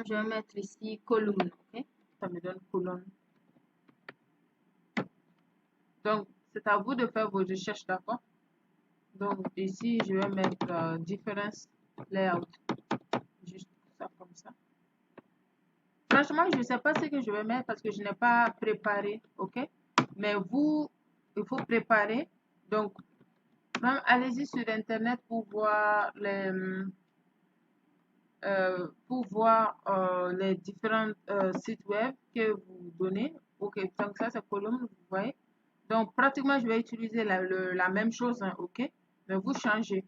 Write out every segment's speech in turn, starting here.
exemple, je vais mettre ici colonne, ok? Ça me donne colonne. Donc, c'est à vous de faire vos recherches, d'accord? Donc, ici, je vais mettre difference layout. Juste ça comme ça. Franchement, je ne sais pas ce que je vais mettre parce que je n'ai pas préparé, ok? Mais vous, il faut préparer. Donc, même allez-y sur Internet pour voir les différents sites web que vous donnez. Ok, donc ça, c'est colonne, vous voyez. Donc, pratiquement, je vais utiliser la même chose, hein, ok? Mais vous changez.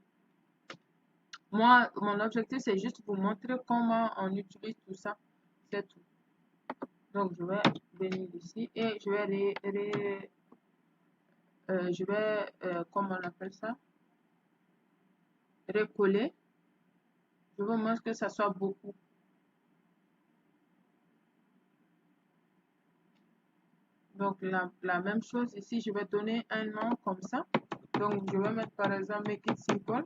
Moi, mon objectif, c'est juste vous montrer comment on utilise tout ça. C'est tout. Donc, je vais venir ici et je vais, comment on appelle ça? Recoller. Je veux moins que ça soit beaucoup. Donc, la même chose ici, je vais donner un nom comme ça. Donc, je vais mettre par exemple Make it simple.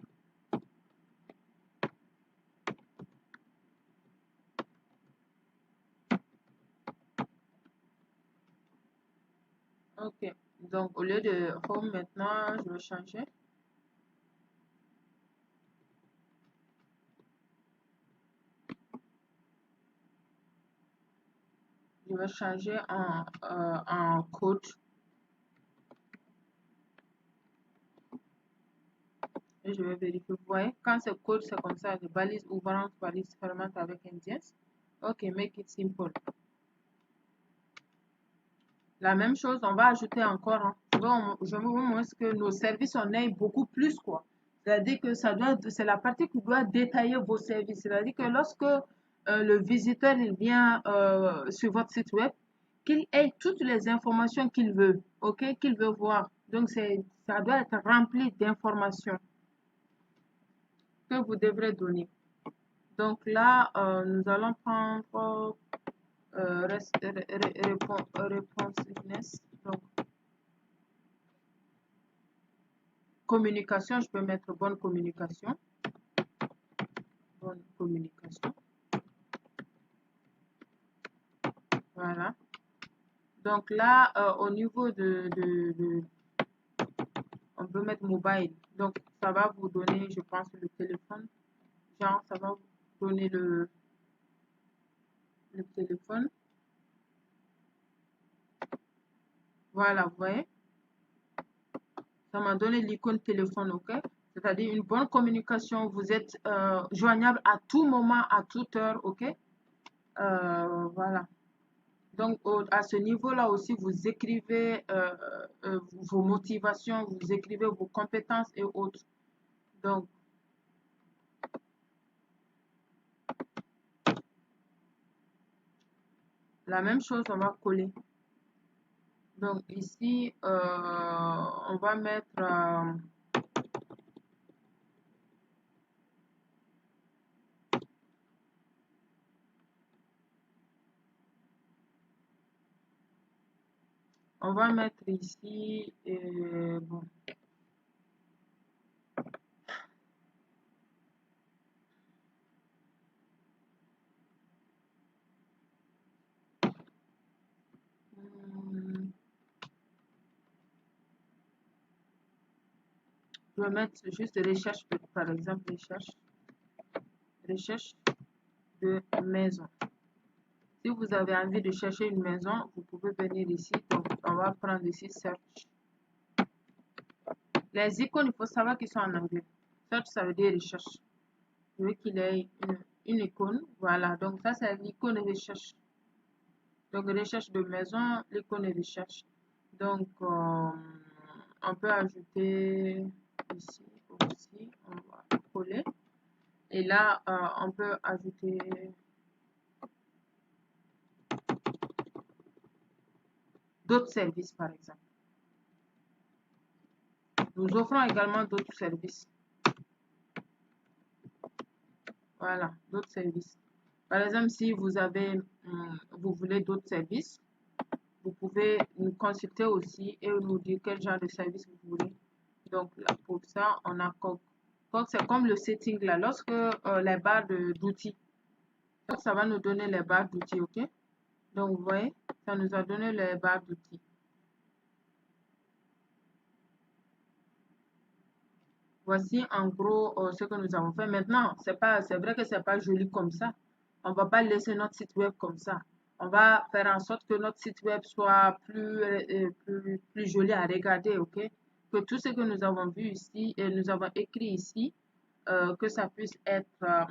Ok. Donc, au lieu de home maintenant, je vais changer. Je vais changer en code. Et je vais vérifier. Vous voyez, quand c'est code, c'est comme ça. Les balises ouvrantes, balises fermantes avec un dièse. Ok, make it simple. La même chose, on va ajouter encore. Hein. Je veux au moins que nos services en aient beaucoup plus, quoi. C'est-à-dire que c'est la partie qui doit détailler vos services. C'est-à-dire que lorsque le visiteur il vient sur votre site web, qu'il ait toutes les informations qu'il veut, ok, qu'il veut voir. Donc ça doit être rempli d'informations que vous devrez donner. Donc là, nous allons prendre responsiveness. Donc, communication, je peux mettre bonne communication. Bonne communication. Voilà. Donc là, au niveau on peut mettre mobile. Donc, ça va vous donner, je pense, le téléphone. Genre, ça va vous donner le téléphone. Voilà, vous voyez. Ça m'a donné l'icône téléphone, ok? C'est-à-dire une bonne communication. Vous êtes joignable à tout moment, à toute heure, ok? Voilà. Donc, à ce niveau-là aussi, vous écrivez vos motivations, vous écrivez vos compétences et autres. Donc, la même chose, on va coller. Donc, ici, on va mettre... on va mettre ici... bon. Je vais mettre juste recherche, par exemple, recherche de maison. Si vous avez envie de chercher une maison, vous pouvez venir ici. Donc, on va prendre ici search. Les icônes, il faut savoir qu'ils sont en anglais. Search, ça veut dire recherche. Je veux qu'il ait une icône. Voilà, donc ça, c'est l'icône de recherche. Donc, recherche de maison, l'icône de recherche. Donc, on peut ajouter ici aussi. On va coller. Et là, on peut ajouter d'autres services, par exemple. Nous offrons également d'autres services. Voilà, d'autres services. Par exemple, si vous voulez d'autres services, vous pouvez nous consulter aussi et nous dire quel genre de service vous voulez. Donc, là, pour ça, on a Cog. Cog, c'est comme le setting là. Lorsque les barres d'outils, Ça va nous donner les barres d'outils, ok? Donc, vous voyez, ça nous a donné les barres d'outils. Voici en gros ce que nous avons fait. Maintenant, c'est vrai que c'est pas joli comme ça. On va pas laisser notre site web comme ça. On va faire en sorte que notre site web soit plus joli à regarder, ok? Que tout ce que nous avons vu ici et nous avons écrit ici, que ça puisse être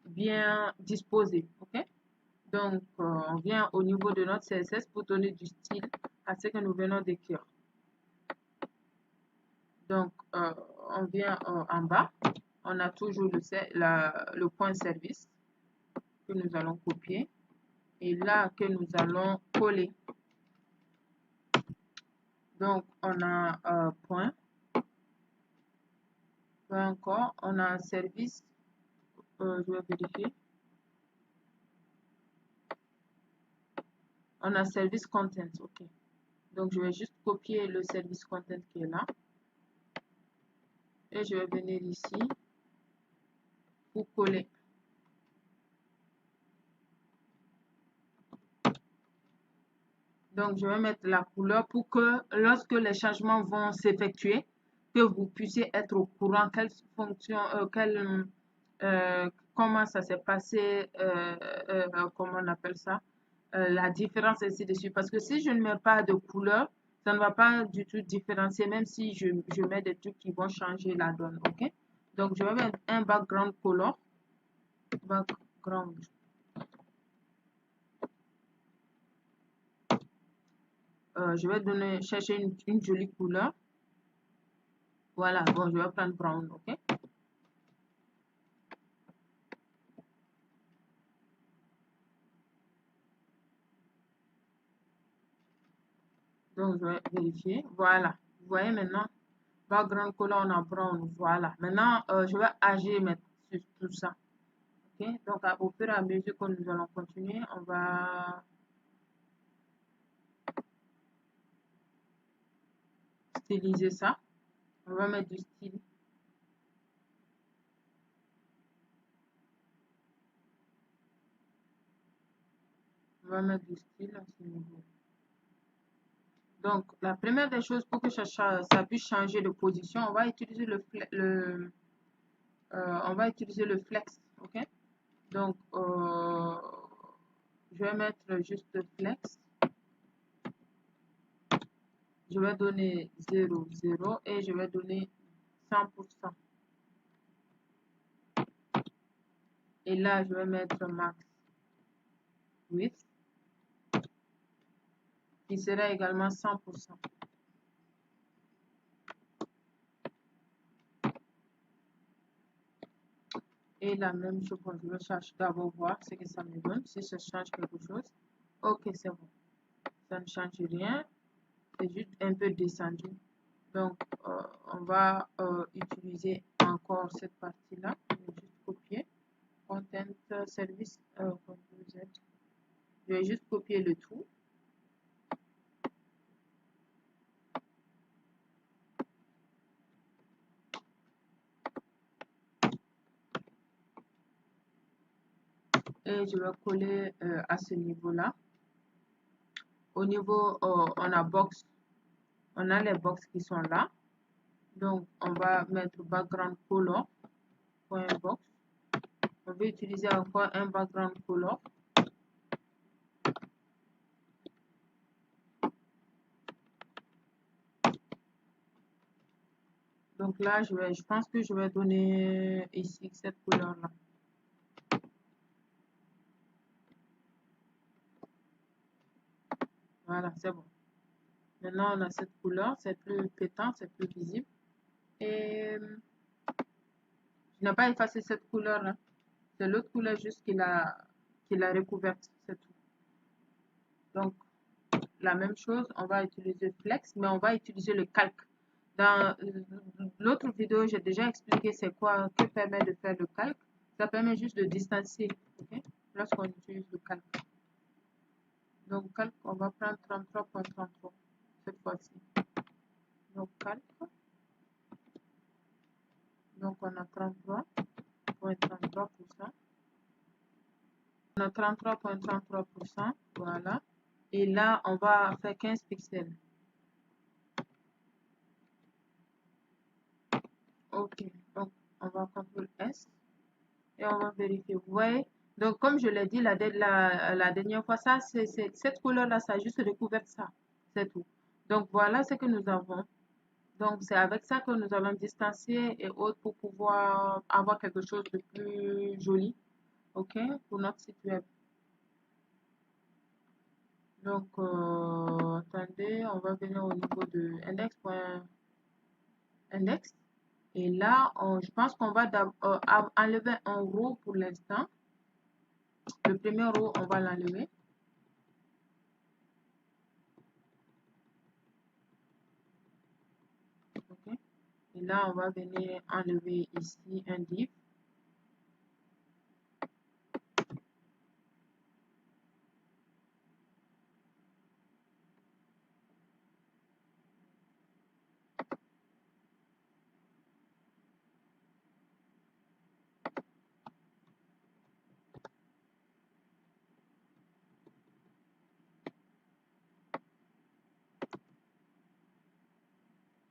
bien disposé, ok? Donc, on vient au niveau de notre CSS pour donner du style à ce que nous venons d'écrire. Donc, on vient en bas. On a toujours le point service que nous allons copier et là que nous allons coller. Donc, on a point encore, on a un service, je vais vérifier. On a service content, ok. Donc, je vais juste copier le service content qui est là. Et je vais venir ici pour coller. Donc, je vais mettre la couleur pour que lorsque les changements vont s'effectuer, que vous puissiez être au courant quelle fonction, comment ça s'est passé, comment on appelle ça, la différence ainsi de suite. Parce que si je ne mets pas de couleur, ça ne va pas du tout différencier, même si je mets des trucs qui vont changer la donne, ok? Donc, je vais mettre un background color, background. Je vais chercher une jolie couleur. Voilà, bon, je vais prendre brown, ok? Donc, je vais vérifier. Voilà. Vous voyez maintenant, background color, on a brown. Voilà. Maintenant, je vais agir sur tout ça. Ok? Donc, au fur et à mesure que nous allons continuer, on va styliser ça. On va mettre du style. On va mettre du style à ce niveau. Donc, la première des choses pour que ça puisse changer de position, on va utiliser on va utiliser le flex. Ok? Donc, je vais mettre juste flex. Je vais donner 0, 0 et je vais donner 100%. Et là, je vais mettre max width qui sera également 100%. Et la même chose, je vais chercher d'abord voir ce que ça me donne, si ça change quelque chose. Ok, c'est bon. Ça ne change rien. C'est juste un peu descendu. Donc, on va utiliser encore cette partie-là. Je vais juste copier. Content service, je vais juste copier le tout. Et je vais coller à ce niveau-là. Au niveau, on a les box qui sont là. Donc, on va mettre background color, point box. On va utiliser encore un background color. Donc là, je pense que je vais donner ici cette couleur-là. Voilà, c'est bon. Maintenant, on a cette couleur, c'est plus pétant, c'est plus visible. Et je n'ai pas effacé cette couleur-là. C'est l'autre couleur juste qui l'a recouverte, c'est tout. Donc, la même chose, on va utiliser flex, mais on va utiliser le calque. Dans l'autre vidéo, j'ai déjà expliqué c'est quoi, que permet de faire le calque. Ça permet juste de distancier, ok, lorsqu'on utilise le calque. Donc, calque, on va prendre 33.33 cette fois-ci. Donc, calque. Donc, on a 33.33 pour ça. On a 33,33%. Voilà. Et là, on va faire 15 pixels. OK. Donc, on va CTRL S et on va vérifier. Vous voyez? Donc, comme je l'ai dit la dernière fois, ça, cette couleur-là, ça a juste recouvert ça. C'est tout. Donc, voilà ce que nous avons. Donc, c'est avec ça que nous allons distancier et autres pour pouvoir avoir quelque chose de plus joli. OK? Pour notre site web. Donc, attendez, on va venir au niveau de index.index. Et là, je pense qu'on va enlever un row pour l'instant. Le premier row, on va l'enlever. OK. Et là, on va venir enlever ici un div.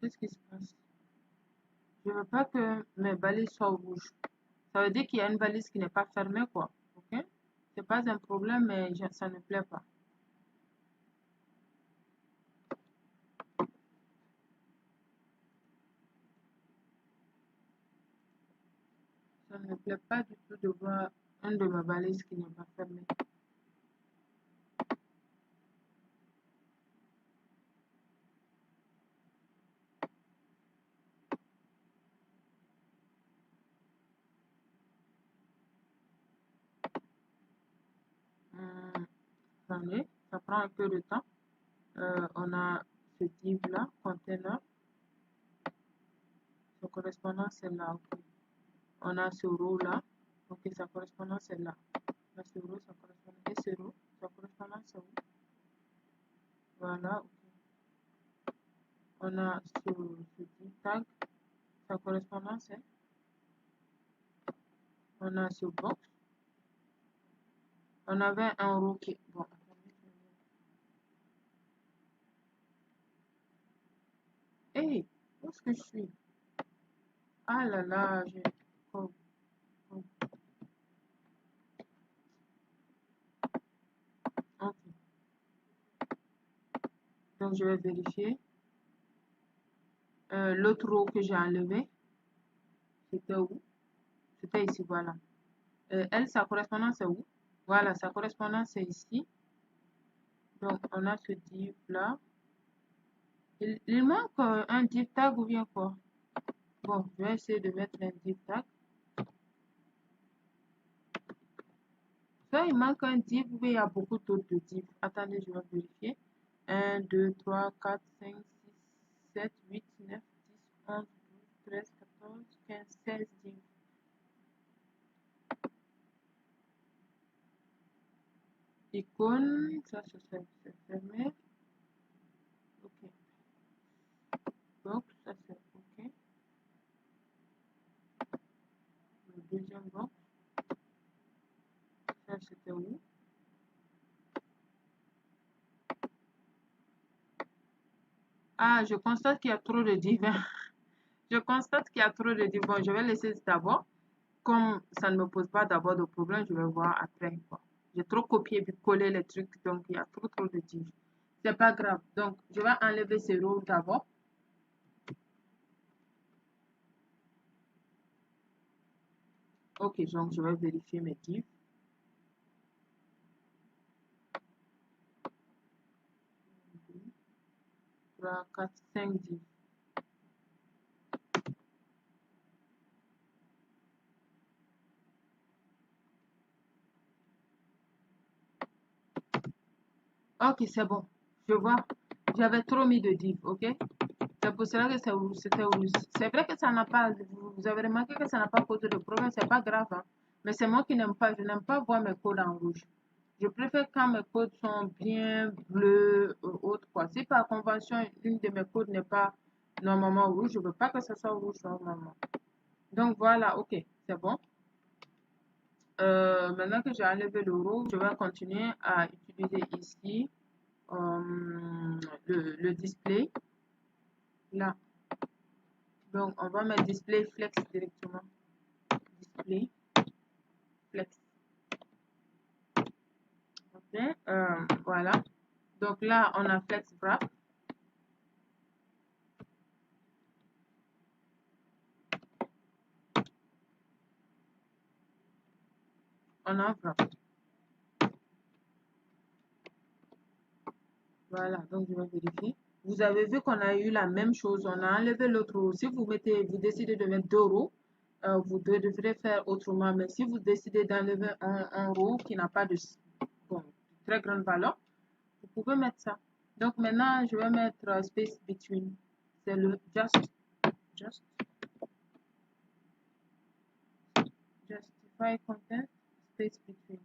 Qu'est-ce qui se passe? Je ne veux pas que mes balises soient rouges. Ça veut dire qu'il y a une balise qui n'est pas fermée, quoi. OK? C'est pas un problème, mais ça ne plaît pas. Ça ne me plaît pas du tout de voir une de mes balises qui n'est pas fermée. Attendez, ça prend un peu de temps. On a ce div là, container. Sa correspondance est là. Okay. On a ce row là. Ok, sa correspondance est là. On a ce row, sa correspondance. Et ce row, sa correspondance est où? Voilà. Okay. On a ce div tag. Sa correspondance est. On a ce box. On avait un row qui. Bon, hey, où est-ce que je suis? Ah là là, j'ai. Oh, oh. Ok. Donc, je vais vérifier. L'autre row que j'ai enlevé, c'était où? C'était ici, voilà. Elle, sa correspondance est où? Voilà, sa correspondance est ici. Donc, on a ce div là. Il manque un div tag ou bien quoi? Bon, je vais essayer de mettre un div tag. Ça, il manque un div ou bien il y a beaucoup d'autres de divs. Attendez, je vais vérifier. 1, 2, 3, 4, 5, 6, 7, 8, 9, 10, 11, 12, 13, 14, 15, 16 divs. Icône, ça c'est fermé. Ok. Box, ça c'est ok. Le deuxième box, ça c'était où? Ah, je constate qu'il y a trop de divs. Je constate qu'il y a trop de divs. Bon, je vais laisser d'abord. Comme ça ne me pose pas d'abord de problème, je vais voir après. J'ai trop copié puis collé les trucs, donc il y a trop de divs. C'est pas grave. Donc, je vais enlever ces rows d'abord. Ok, donc je vais vérifier mes divs. 3, 4, 5 divs. Ok, c'est bon. Je vois. J'avais trop mis de divs, ok? C'est pour cela que c'était rouge. C'est vrai que ça n'a pas, vous avez remarqué que ça n'a pas posé de problème, c'est pas grave, hein. Mais c'est moi qui n'aime pas, je n'aime pas voir mes codes en rouge. Je préfère quand mes codes sont bien bleus ou autre quoi. Si par convention, une de mes codes n'est pas normalement rouge, je ne veux pas que ce soit rouge normalement. Donc voilà, ok, c'est bon. Maintenant que j'ai enlevé le row, je vais continuer à utiliser ici le display. Là. Donc, on va mettre display flex directement. Display flex. Ok. Voilà. Donc là, on a flex wrap. On a wrap. Voilà. Donc, je vais vérifier. Vous avez vu qu'on a eu la même chose. On a enlevé l'autre row. Si vous décidez de mettre deux rows, vous devrez faire autrement. Mais si vous décidez d'enlever un row qui n'a pas de très grande valeur, vous pouvez mettre ça. Donc maintenant, je vais mettre space between. C'est le justify content space between.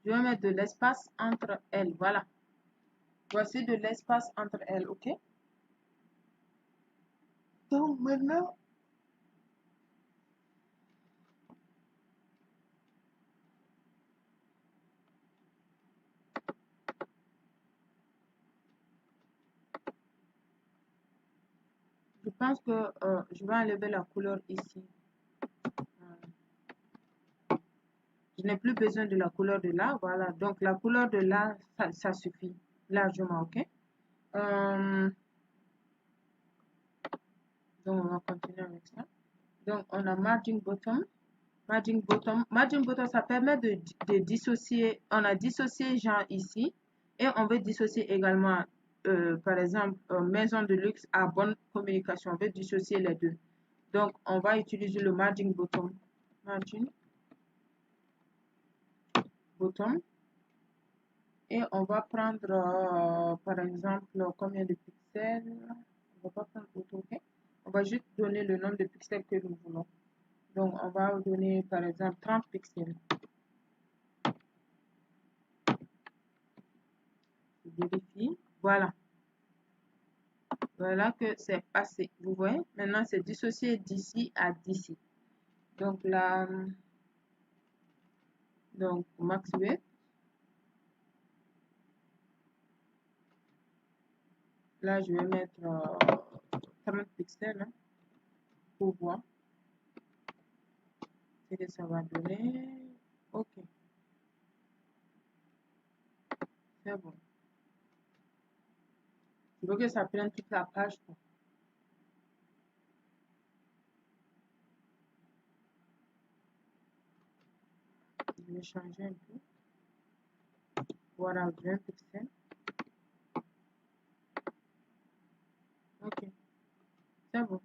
Je vais mettre de l'espace entre elles. Voilà. Voici de l'espace entre elles. OK? Donc maintenant, je pense que je vais enlever la couleur ici. Je n'ai plus besoin de la couleur de là. Voilà. Donc la couleur de là, ça suffit largement. OK? Donc on va continuer avec ça. Donc on a margin bottom. Margin bottom, ça permet de dissocier. On a dissocié genre ici. Et on veut dissocier également, par exemple, maison de luxe à bonne communication. On veut dissocier les deux. Donc, on va utiliser le margin bottom. Margin bottom. Et on va prendre, par exemple, combien de pixels. On va pas prendre auto, ok. On va juste donner le nombre de pixels que nous voulons. Donc, on va donner, par exemple, 30 pixels. Je vérifie. Voilà. Voilà que c'est passé. Vous voyez? Maintenant, c'est dissocié d'ici à d'ici. Donc là, donc max width. Là, je vais mettre 30 pixels hein, pour voir ce que ça va donner. OK. C'est bon. Je veux que ça prenne toute la page. Quoi. Je vais changer un peu. Voilà, 20 pixels. OK. C'est bon.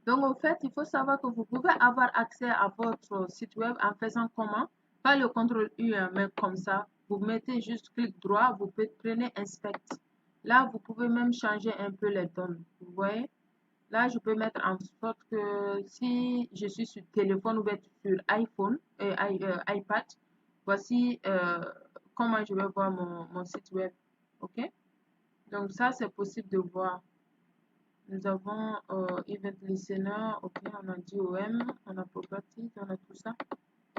Donc, en fait, il faut savoir que vous pouvez avoir accès à votre site web en faisant comment? Pas le contrôle U, hein, mais comme ça. Vous mettez juste clic droit, vous prenez Inspect. Là, vous pouvez même changer un peu les données. Vous voyez? Là, je peux mettre en sorte que si je suis sur téléphone ou bien sur iPhone et iPad, voici comment je vais voir mon site web. OK? Donc, ça, c'est possible de voir. Nous avons Event Listener, ok, on a DOM, on a Properties, on a tout ça,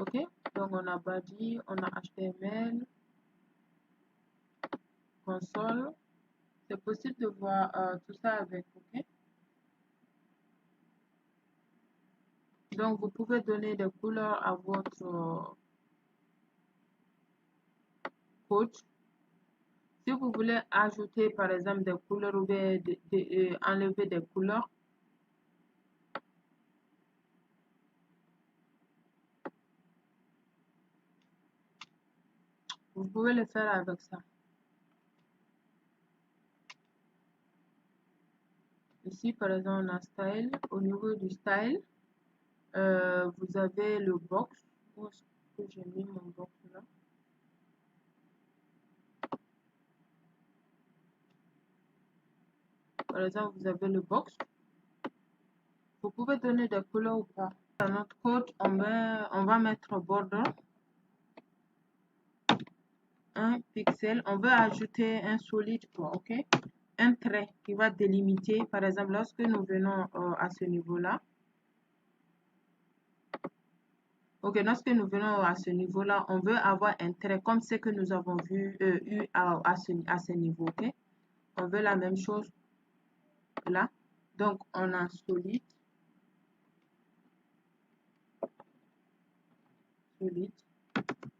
ok. Donc on a Body, on a HTML, console. C'est possible de voir tout ça avec, ok. Donc vous pouvez donner des couleurs à votre code. Si vous voulez ajouter par exemple des couleurs ou bien enlever des couleurs, vous pouvez le faire avec ça. Ici, par exemple, on a Style. Au niveau du Style, vous avez le box. Où est-ce que j'ai mis mon box là? Par exemple, vous avez le box. Vous pouvez donner des couleurs ou pas. Dans notre code, on va mettre border, un pixel. On veut ajouter un solide, quoi, ok? Un trait qui va délimiter, par exemple, lorsque nous venons à ce niveau-là. Ok, lorsque nous venons à ce niveau-là, on veut avoir un trait comme ce que nous avons eu à ce niveau, ok? On veut la même chose là. Donc, on a solide, solide.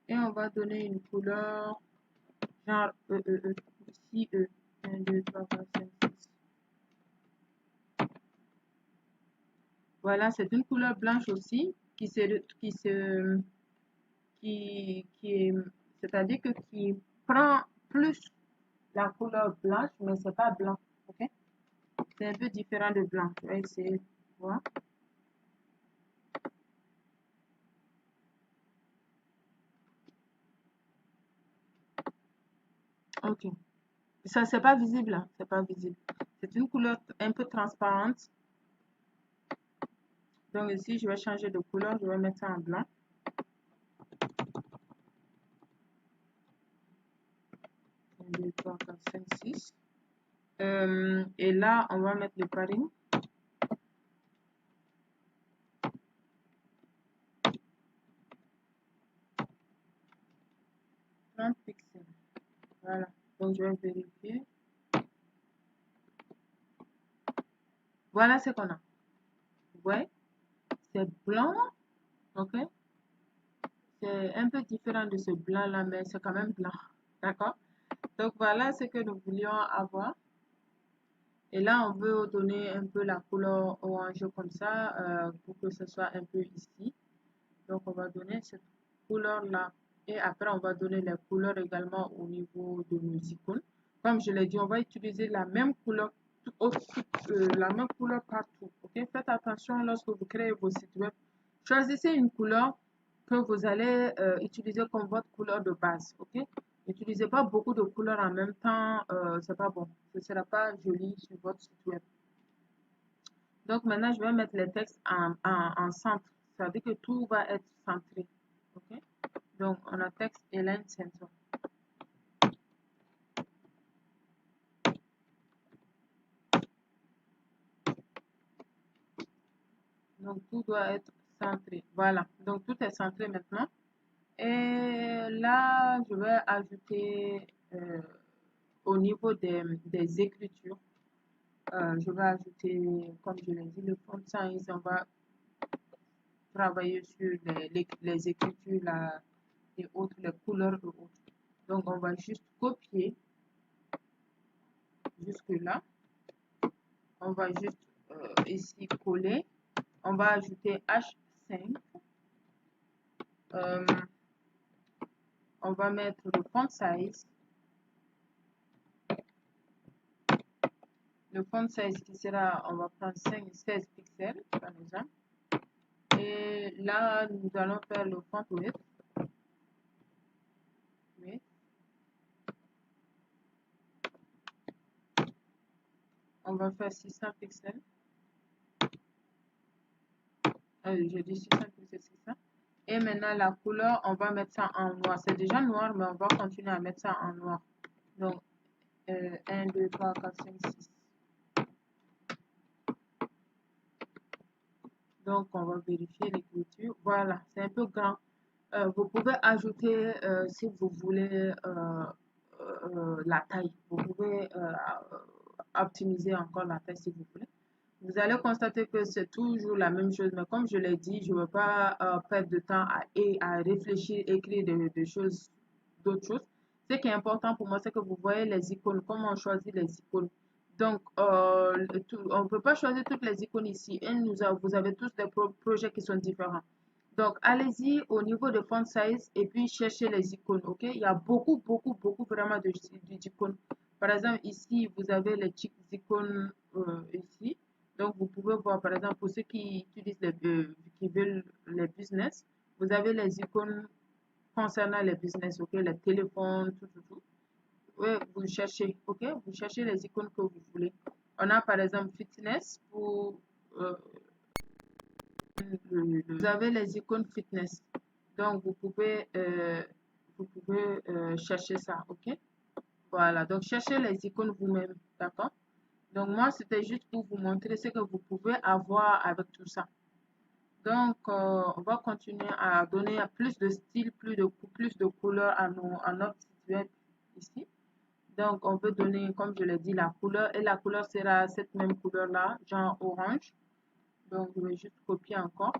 Et on va donner une couleur genre ici, 1, 2, 3, 4, 5, 6. Voilà, c'est une couleur blanche aussi qui est, c'est-à-dire que qui prend plus la couleur blanche, mais c'est pas blanc, ok? C'est un peu différent de blanc. Je vais essayer de voir. Ok. Ça, c'est pas visible, là. C'est pas visible. C'est une couleur un peu transparente. Donc ici, je vais changer de couleur. Je vais mettre ça en blanc. 1, 2, 3, 4, 5, 6. Et là, on va mettre le padding. 30 pixels. Voilà. Donc, je vais vérifier. Voilà ce qu'on a. Vous voyez? C'est blanc. OK? C'est un peu différent de ce blanc-là, mais c'est quand même blanc. D'accord? Donc, voilà ce que nous voulions avoir. Et là, on veut donner un peu la couleur orange comme ça pour que ce soit un peu ici. Donc, on va donner cette couleur-là. Et après, on va donner les couleurs également au niveau de nos icônes. Comme je l'ai dit, on va utiliser la même couleur, la même couleur partout. Ok? Faites attention lorsque vous créez vos sites web. Choisissez une couleur que vous allez utiliser comme votre couleur de base. Ok? N'utilisez pas beaucoup de couleurs en même temps, c'est pas bon. Ce ne sera pas joli sur votre site web. Donc maintenant, je vais mettre les textes en centre. Ça veut dire que tout va être centré. Ok? Donc on a texte align center. Donc tout doit être centré. Voilà. Donc tout est centré maintenant. Et là, je vais ajouter au niveau des écritures. Je vais ajouter, comme je l'ai dit, le font size. On va travailler sur les écritures là, et autres, les couleurs et autres. Donc, on va juste copier jusque là. On va juste ici coller. On va ajouter H5. On va mettre le font size. Le font size qui sera, on va prendre 16 pixels par exemple. Et là, nous allons faire le font width. On va faire 600 pixels. Je dis 600 pixels, 600. Et maintenant, la couleur, on va mettre ça en noir. C'est déjà noir, mais on va continuer à mettre ça en noir. Donc, 1, 2, 3, 4, 5, 6. Donc, on va vérifier l'écriture. Voilà, c'est un peu grand. Vous pouvez ajouter, si vous voulez, la taille. Vous pouvez optimiser encore la taille si vous voulez. Vous allez constater que c'est toujours la même chose, mais comme je l'ai dit, je ne veux pas perdre de temps à réfléchir, écrire des choses, d'autres choses. Ce qui est important pour moi, c'est que vous voyez les icônes, comment on choisit les icônes. Donc, on ne peut pas choisir toutes les icônes ici. Et vous avez tous des projets qui sont différents. Donc, allez-y au niveau de font size et puis cherchez les icônes, ok? Il y a beaucoup, beaucoup, beaucoup vraiment d'icônes. Par exemple, ici, vous avez les icônes ici. Donc, vous pouvez voir, par exemple, pour ceux qui utilisent qui veulent les business, vous avez les icônes concernant les business, ok? Les téléphones, tout, tout, tout. Ouais, vous cherchez, ok? Vous cherchez les icônes que vous voulez. On a, par exemple, fitness pour Vous avez les icônes fitness. Donc, vous pouvez chercher ça, ok? Voilà, donc cherchez les icônes vous-même, d'accord? Donc, moi, c'était juste pour vous montrer ce que vous pouvez avoir avec tout ça. Donc, on va continuer à donner plus de style, plus de couleurs à notre site web ici. Donc, on peut donner, comme je l'ai dit, la couleur. Et la couleur sera cette même couleur-là, genre orange. Donc, je vais juste copier encore.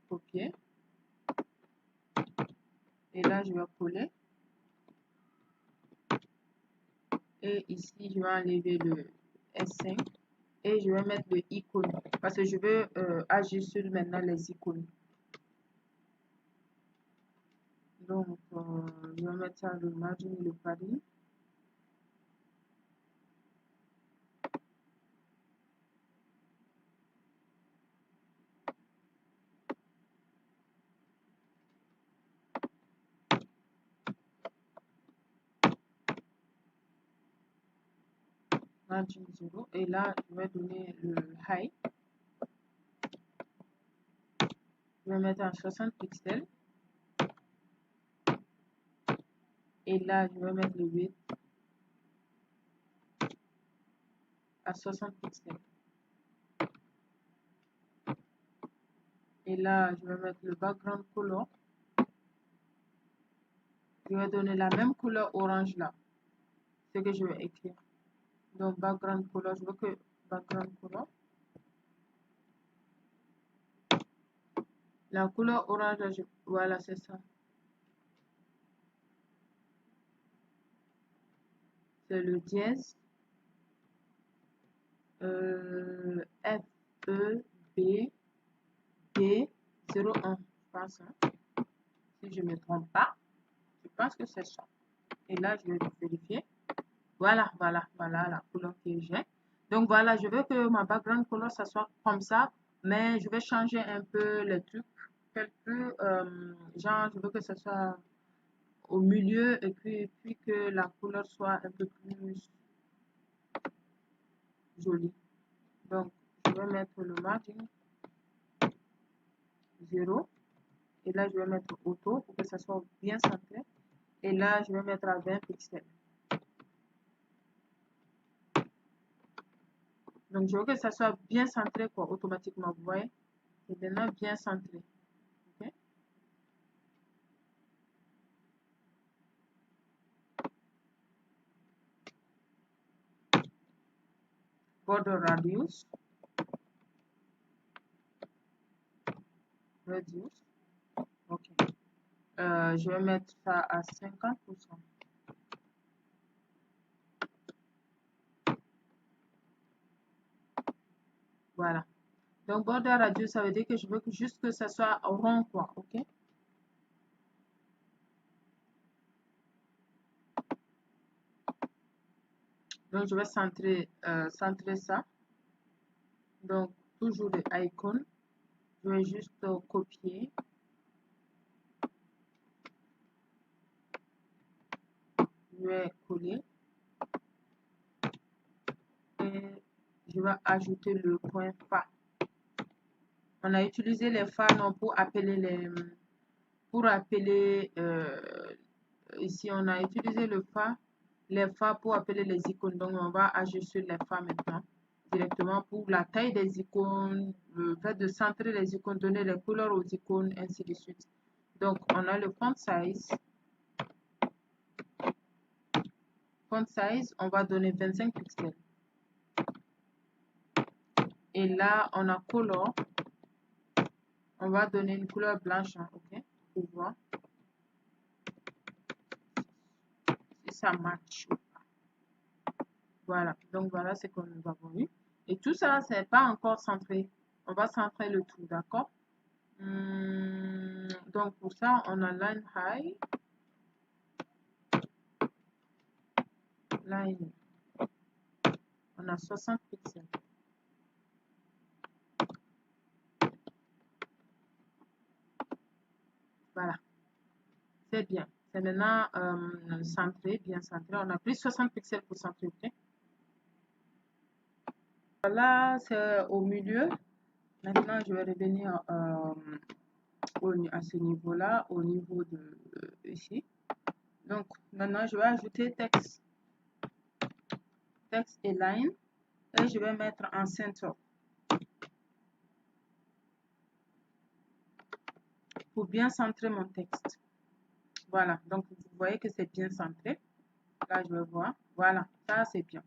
Copier. Et là, je vais coller. Et ici, je vais enlever le S5. Et je vais mettre le icône. Parce que je veux agir sur maintenant les icônes. Donc, je vais mettre ça le margin et le padding. Margin 0. Et là, je vais donner le high. Je vais mettre en 60 pixels. Et là, je vais mettre le width à 60 pixels. Et là, je vais mettre le background color. Je vais donner la même couleur orange là. Ce que je vais écrire. Donc, background color, je veux que background color. La couleur orange, là, voilà, c'est ça. C'est le dièse. F, E, B, D, 01. Je pense, hein. Si je ne me trompe pas, je pense que c'est ça. Et là, je vais vérifier. Voilà, voilà, voilà la couleur que j'ai. Donc voilà, je veux que ma background color, ça soit comme ça, mais je vais changer un peu les trucs. Genre, je veux que ça soit au milieu et puis que la couleur soit un peu plus jolie. Donc, je vais mettre le margin 0. Et là, je vais mettre auto pour que ça soit bien centré. Et là, je vais mettre à 20 pixels. Donc, je veux que ça soit bien centré, quoi, automatiquement. Vous voyez? C'est maintenant bien centré. Okay? Border radius. Reduce. OK. Je vais mettre ça à 50%. Voilà. Donc, border radius, ça veut dire que je veux juste que ça soit rond, quoi. OK? Donc, je vais centrer ça. Donc, toujours les icônes. Je vais juste copier. Je vais coller. Et je vais ajouter le point fa. On a utilisé les fa non, pour appeler ici on a utilisé les fa pour appeler les icônes. Donc on va agir sur les fa maintenant directement pour la taille des icônes, le fait de centrer les icônes, donner les couleurs aux icônes, ainsi de suite. Donc on a le font size. Font size, on va donner 25 pixels. Et là, on a color. On va donner une couleur blanche, hein, ok? Pour voir si ça match. Voilà, donc voilà ce que nous avons eu. Et tout ça, c'est pas encore centré. On va centrer le tout, d'accord? Donc pour ça, on a line high. Line. On a 60 pixels. Voilà. C'est bien. C'est maintenant centré, bien centré. On a pris 60 pixels pour centrer, ok? Là, c'est au milieu. Maintenant, je vais revenir à ce niveau-là, au niveau de ici. Donc, maintenant, je vais ajouter texte et line. Et je vais mettre en center pour bien centrer mon texte. Voilà, donc vous voyez que c'est bien centré. Là, je vais voir. Voilà, ça c'est bien.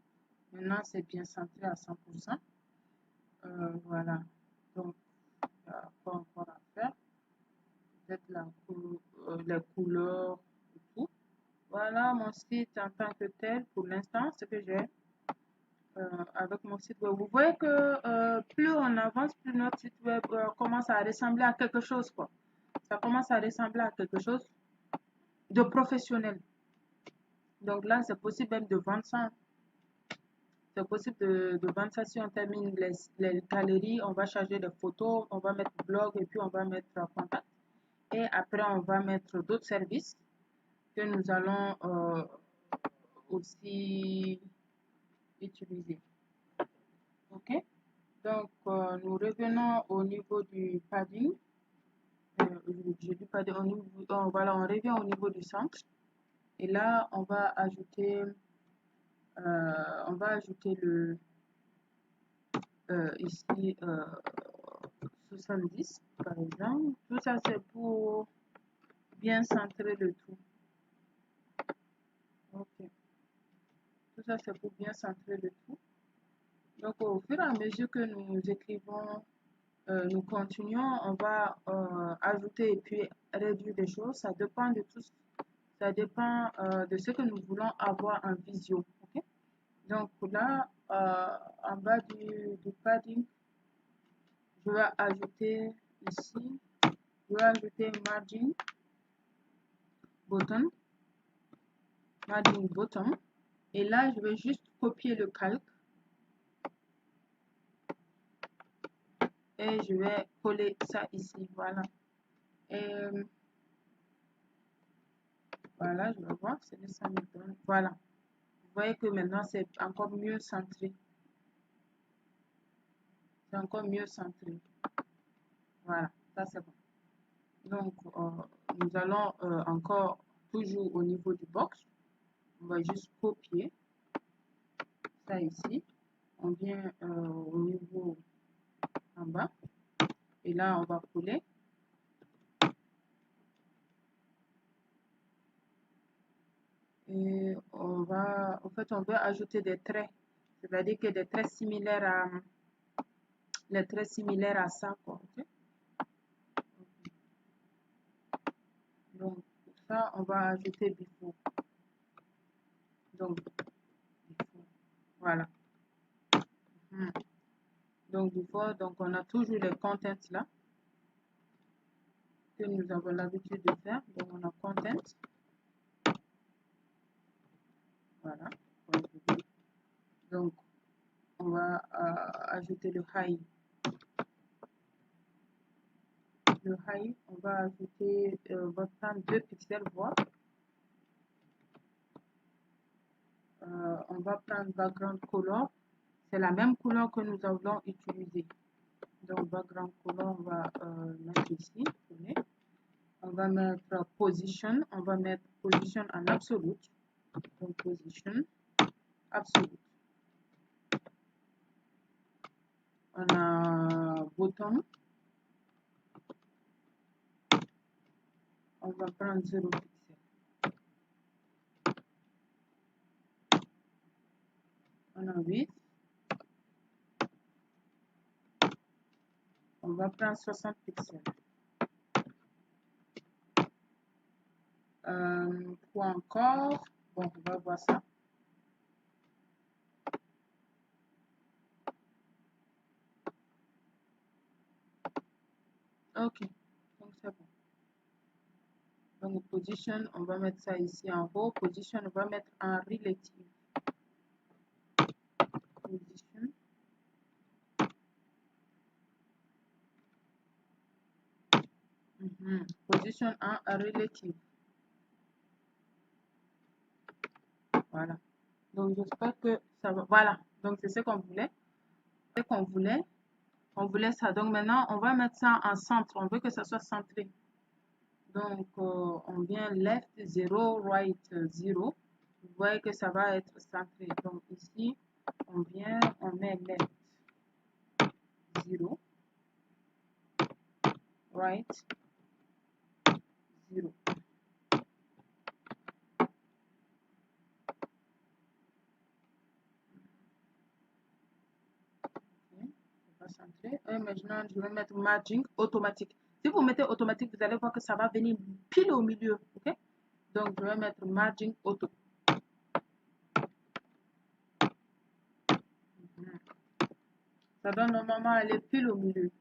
Maintenant, c'est bien centré à 100%. Voilà, donc il n'y a pas encore à faire. Peut-être les couleurs et tout. Voilà mon site en tant que tel pour l'instant, ce que j'ai avec mon site web. Vous voyez que plus on avance, plus notre site web commence à ressembler à quelque chose, quoi. Ça commence à ressembler à quelque chose de professionnel. Donc là, c'est possible même de vendre ça. C'est possible de vendre ça si on termine les galeries, on va charger des photos, on va mettre blog et puis on va mettre contact. Et après, on va mettre d'autres services que nous allons aussi utiliser. OK? Donc, nous revenons au niveau du padding. Je dis padding, voilà, on revient au niveau du centre. Et là, on va ajouter le ici 70 par exemple. Tout ça, c'est pour bien centrer le tout. OK. Tout ça, c'est pour bien centrer le tout. Donc, au fur et à mesure que nous écrivons, nous continuons, on va ajouter et puis réduire des choses. Ça dépend de tout. Ça dépend de ce que nous voulons avoir en visio. OK? Donc, là, en bas du padding, je vais ajouter ici, je vais ajouter margin bottom. Et là, je vais juste copier le calque. Et je vais coller ça ici. Voilà. Et voilà, je vais voir ce que ça me donne. Voilà. Vous voyez que maintenant, c'est encore mieux centré. C'est encore mieux centré. Voilà, ça c'est bon. Donc, nous allons encore, toujours au niveau du box, on va juste copier ça ici. On vient au niveau en bas. Et là, on va coller. Et on va ajouter des traits. C'est-à-dire que des traits similaires à ça, quoi. Okay? Donc, pour ça, on va ajouter before. Donc, before. Voilà. Donc, before, donc on a toujours les contents là que nous avons l'habitude de faire. Donc, on a content. Voilà. Donc, on va ajouter le high. Le high, on va ajouter, on va prendre 2 pixels, voir. On va prendre background color. C'est la même couleur que nous avons utilisée. Donc, background color, on va mettre ici. On va mettre position. On va mettre position en absolute. Donc, position absolute. On a bottom. On va prendre 0 pixel. On a 8. On va prendre 60 pixels. Quoi encore? Bon, on va voir ça. Ok, donc c'est bon. Donc position, on va mettre ça ici en haut. Position, on va mettre en relative. Position. Position en relative. Voilà. Donc j'espère que ça va. Voilà. Donc c'est ce qu'on voulait. ce qu'on voulait. On voulait ça. Donc maintenant, on va mettre ça en centre. On veut que ça soit centré. Donc, on vient left 0, right 0. Vous voyez que ça va être centré. Donc ici, on vient, on met left 0, right 0. Centré. Et maintenant, je vais mettre margin automatique. Si vous mettez automatique, vous allez voir que ça va venir pile au milieu. Ok? Donc, je vais mettre margin auto. Ça doit normalement aller pile au milieu.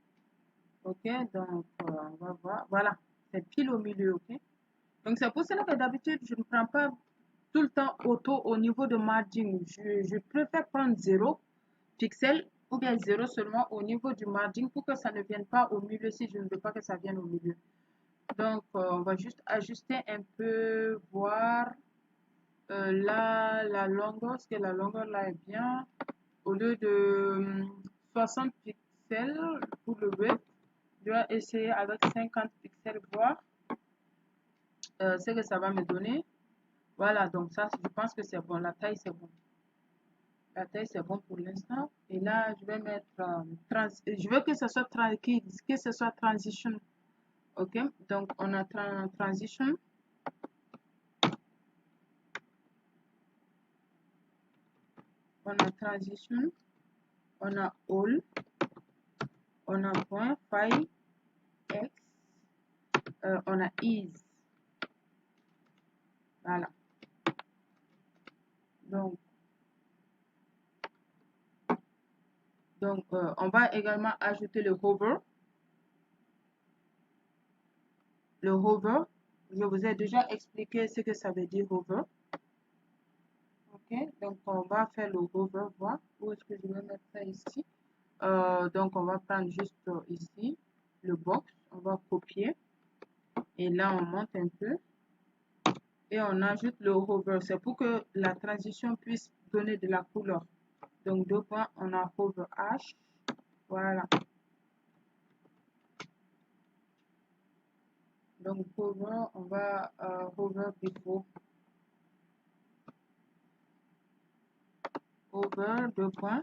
Ok? Donc, on va voir. Voilà. C'est pile au milieu. Ok? Donc, c'est pour cela que d'habitude, je ne prends pas tout le temps auto au niveau de margin. Je préfère prendre 0 pixel ou bien 0 seulement au niveau du margin pour que ça ne vienne pas au milieu si je ne veux pas que ça vienne au milieu. Donc, on va juste ajuster un peu, voir là, la longueur, est-ce que la longueur là est bien. Au lieu de 60 pixels pour le web, je vais essayer avec 50 pixels, voir ce que ça va me donner. Voilà, donc ça, je pense que c'est bon. La taille, c'est bon. La taille, c'est bon pour l'instant. Et là, je vais mettre, je veux que ce soit, que ce soit transition. OK, donc on a transition. On a transition. On a all. On a point, file, x. On a is. Voilà. Donc on va également ajouter le hover. Le hover, je vous ai déjà expliqué ce que ça veut dire hover. Ok, donc on va faire le hover, voir où est-ce que je vais mettre ça ici. Donc on va prendre juste ici le box, on va copier et là on monte un peu et on ajoute le hover. C'est pour que la transition puisse donner de la couleur. Donc deux points, on a hover H, voilà. Donc hover, on va hover before. Hover, deux points,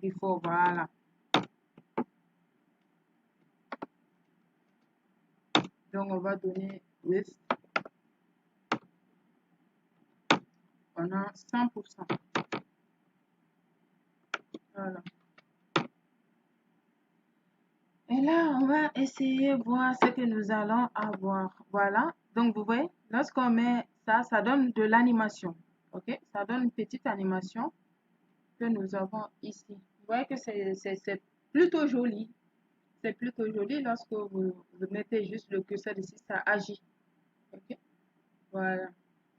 before, voilà. Donc on va donner width. On a 100%. Voilà. Et là, on va essayer de voir ce que nous allons avoir. Voilà. Donc, vous voyez, lorsqu'on met ça, ça donne de l'animation. OK? Ça donne une petite animation que nous avons ici. Vous voyez que c'est plutôt joli. C'est plutôt joli lorsque vous mettez juste le curseur ici, ça agit. OK? Voilà.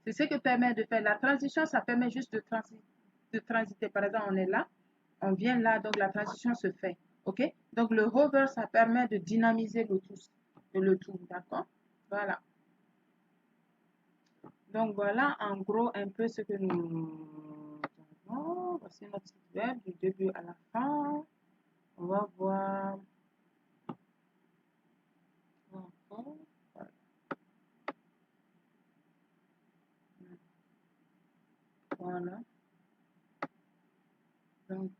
C'est ce que permet de faire la transition. Ça permet juste de transiter. Par exemple, on est là. On vient là, donc la transition se fait. OK? Donc, le hover, ça permet de dynamiser le tout. D'accord? Voilà. Donc, voilà en gros un peu ce que nous avons. Voici notre site web du début à la fin. On va voir. Voilà. Voilà. Donc,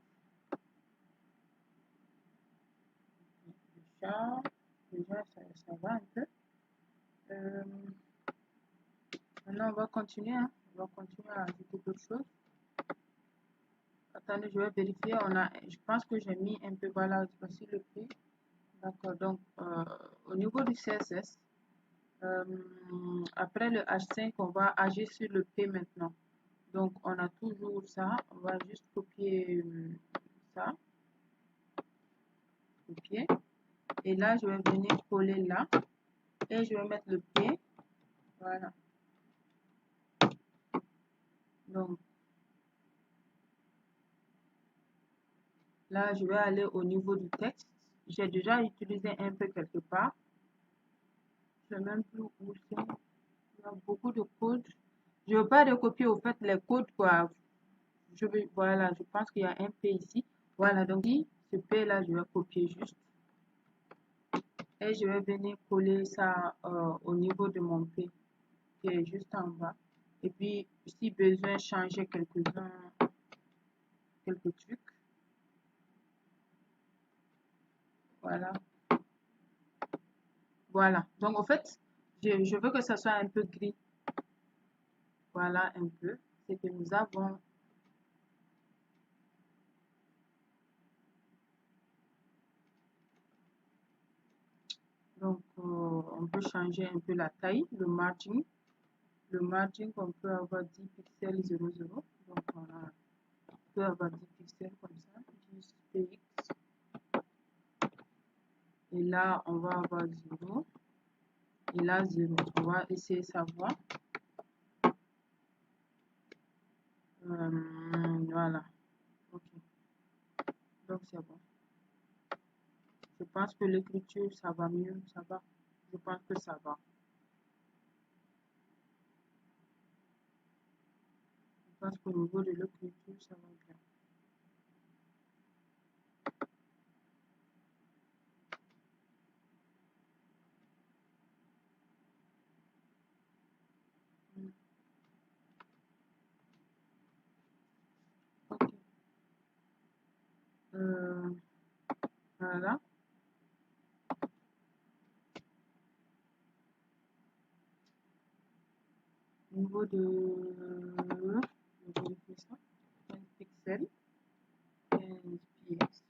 déjà ça va un peu. Maintenant, on va continuer. Hein. On va continuer à ajouter d'autres choses. Attendez, je vais vérifier. Je pense que j'ai mis un peu, voilà, voici le prix. D'accord, donc au niveau du CSS, après le H5, on va agir sur le P maintenant. Donc, on a toujours ça. On va juste copier ça. Copier. Et là, je vais venir coller là. Et je vais mettre le P. Voilà. Donc, là, je vais aller au niveau du texte. J'ai déjà utilisé un peu quelque part. Je ne sais même plus où c'est. Il y a beaucoup de codes. Je ne veux pas recopier au fait les codes, quoi. Voilà, je pense qu'il y a un P ici. Voilà, donc ce P là, je vais copier juste et je vais venir coller ça au niveau de mon P qui est juste en bas. Et puis, si besoin, changer quelques trucs. Voilà. Voilà. Donc, en fait, je veux que ça soit un peu gris. Voilà un peu ce que nous avons. Donc, on peut changer un peu la taille, le margin. Le margin, on peut avoir 10 pixels 00. Donc, on peut avoir 10 pixels comme ça, 10 px. Et là, on va avoir 0. Et là, 0. On va essayer savoir. Voilà. Ok. Donc, c'est bon. Je pense que l'écriture, ça va mieux. Ça va. Je pense que ça va. Je pense qu'au niveau de l'écriture, ça va bien. Ok. Voilà. Au niveau de... Je vais vérifier ça. 15 pixels. 15 px.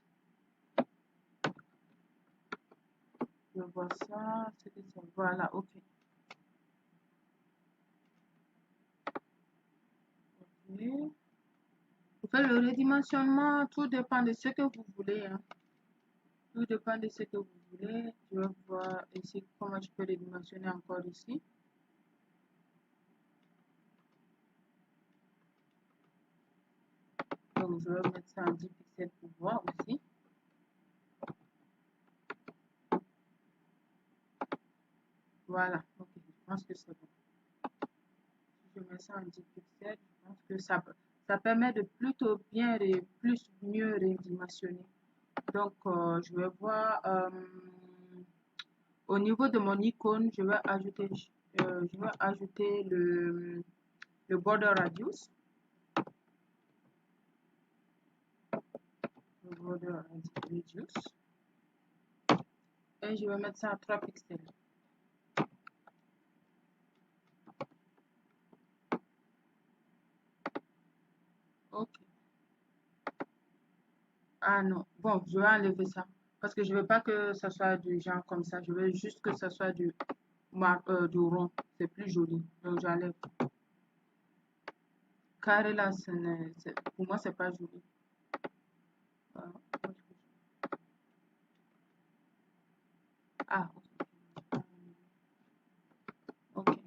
Je vois ça. C'est que ça. Voilà, ok. Ok. Pour faire le redimensionnement, tout dépend de ce que vous voulez. Hein. Tout dépend de ce que vous voulez. Je vais voir ici comment je peux redimensionner encore ici. Donc, je vais mettre ça en 10 pixels pour voir aussi. Voilà, ok, je pense que c'est bon. Si je mets ça en 10 pixels, je pense que ça permet de plutôt bien et mieux redimensionner. Donc, je vais voir au niveau de mon icône, je vais ajouter le border radius. Le border radius. Et je vais mettre ça à 3 pixels. Ok. Ah non. Bon, je vais enlever ça. Parce que je ne veux pas que ça soit du genre comme ça. Je veux juste que ça soit du rond. C'est plus joli. Donc, j'enlève. Carré là, pour moi, c'est pas joli. Voilà. Ah, ok.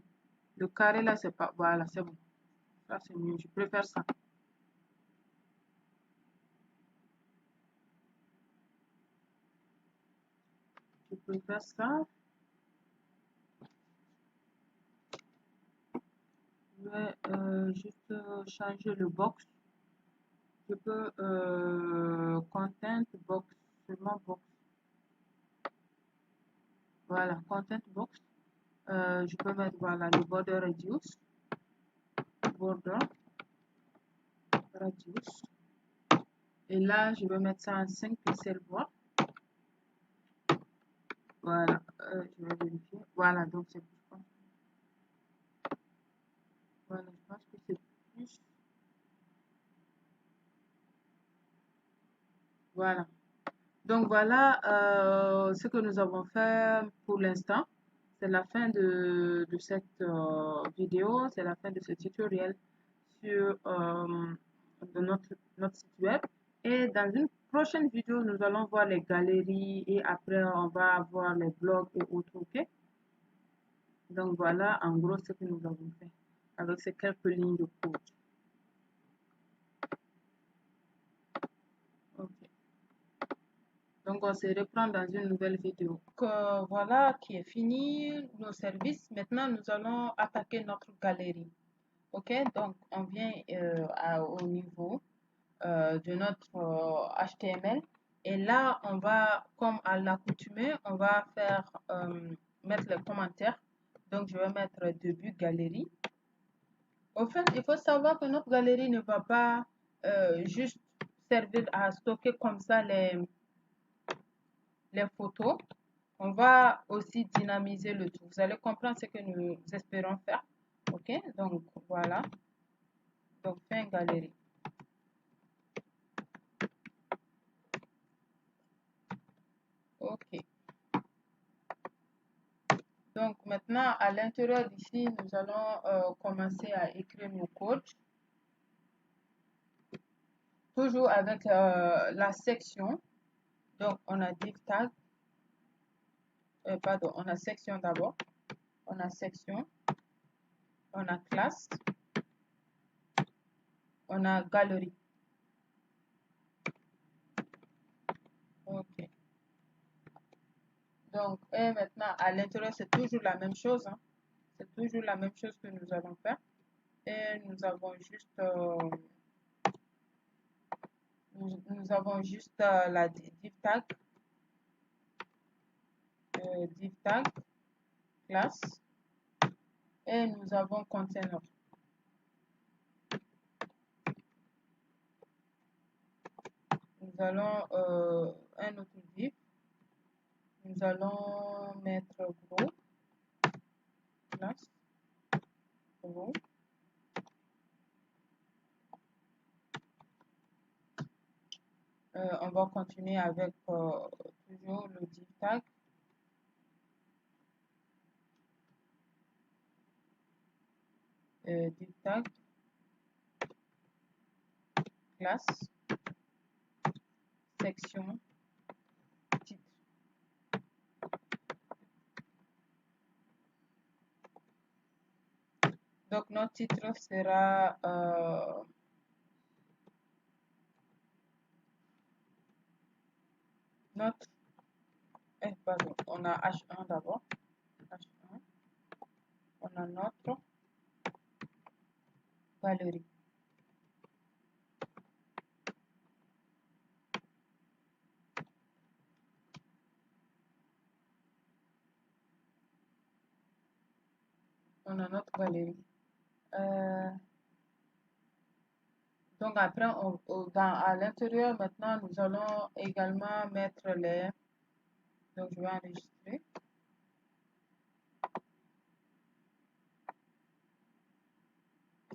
Le carré là, c'est pas. Voilà, c'est bon. Ça, c'est mieux. Je préfère ça. Je préfère ça. Je vais juste changer le box. Je peux content box, seulement box. Voilà, content box. Je peux mettre voilà le border radius. Border radius. Et là, je vais mettre ça en 5 pixels voir. Voilà, je vais vérifier. Voilà, donc c'est plus. Voilà, je pense que c'est plus. Voilà. Donc voilà ce que nous avons fait pour l'instant. C'est la fin de cette vidéo, c'est la fin de ce tutoriel sur notre site web. Et dans une prochaine vidéo, nous allons voir les galeries et après on va voir les blogs et autres. Ok? Donc voilà en gros ce que nous avons fait avec ces quelques lignes de code. Ok. Donc, on se reprend dans une nouvelle vidéo. Donc, voilà qui est fini nos services. Maintenant, nous allons attaquer notre galerie. OK, donc on vient au niveau. de notre HTML. Et là, on va, comme à l'accoutumée, on va mettre les commentaires. Donc, je vais mettre début galerie. Au fait, il faut savoir que notre galerie ne va pas juste servir à stocker comme ça les photos. On va aussi dynamiser le tout. Vous allez comprendre ce que nous espérons faire. OK? Donc, voilà. Donc, fin galerie. OK. Donc, maintenant, à l'intérieur d'ici, nous allons commencer à écrire nos codes. Toujours avec la section. Donc, on a div tag. Pardon, on a section d'abord. On a section. On a classe. On a galerie. OK. Donc, et maintenant, à l'intérieur, c'est toujours la même chose. Hein. C'est toujours la même chose que nous allons faire. Et nous avons juste, la div tag. Div tag, classe. Et nous avons container. Nous allons un autre div. Nous allons mettre gros, classe, gros. On va continuer avec toujours le div tag. Div tag, classe, section, titre. Donc, notre titre sera notre, pardon, on a H1 d'abord. H1. On a notre galerie. On a notre galerie. Donc après, à l'intérieur, maintenant, nous allons également mettre les... Donc je vais enregistrer.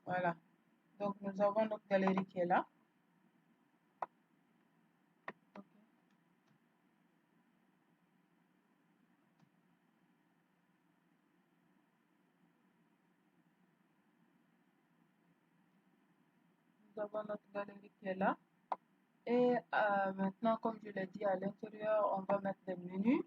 Voilà. Donc nous avons notre galerie qui est là. Okay. Nous avons notre galerie qui est là. Et maintenant, comme je l'ai dit, à l'intérieur, on va mettre des menus.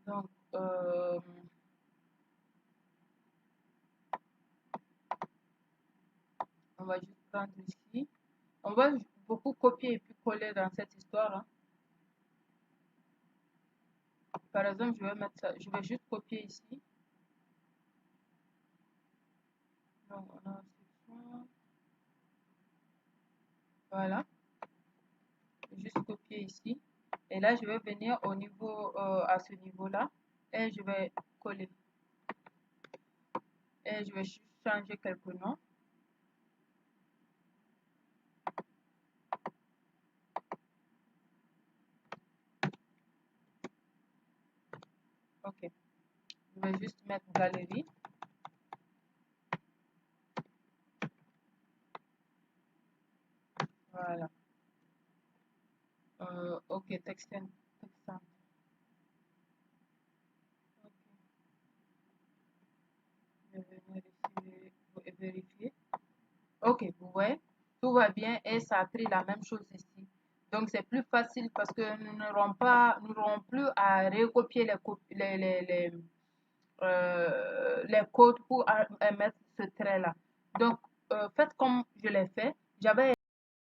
Donc, on va juste prendre ici. On va beaucoup copier et puis coller dans cette histoire. Hein. Par exemple, je vais mettre ça, je vais juste copier ici. Donc, on a section. Voilà. Juste copier ici. Et là, je vais venir au niveau, à ce niveau-là. Et je vais coller. Et je vais changer quelques noms. Ok. Je vais juste mettre galerie. Voilà. Ok, texte. Ok. Je vais venir ici vérifier. Ok, vous voyez, tout va bien et ça a pris la même chose ici. Donc c'est plus facile parce que nous n'aurons plus à recopier les codes pour mettre ce trait là. Donc faites comme je l'ai fait. J'avais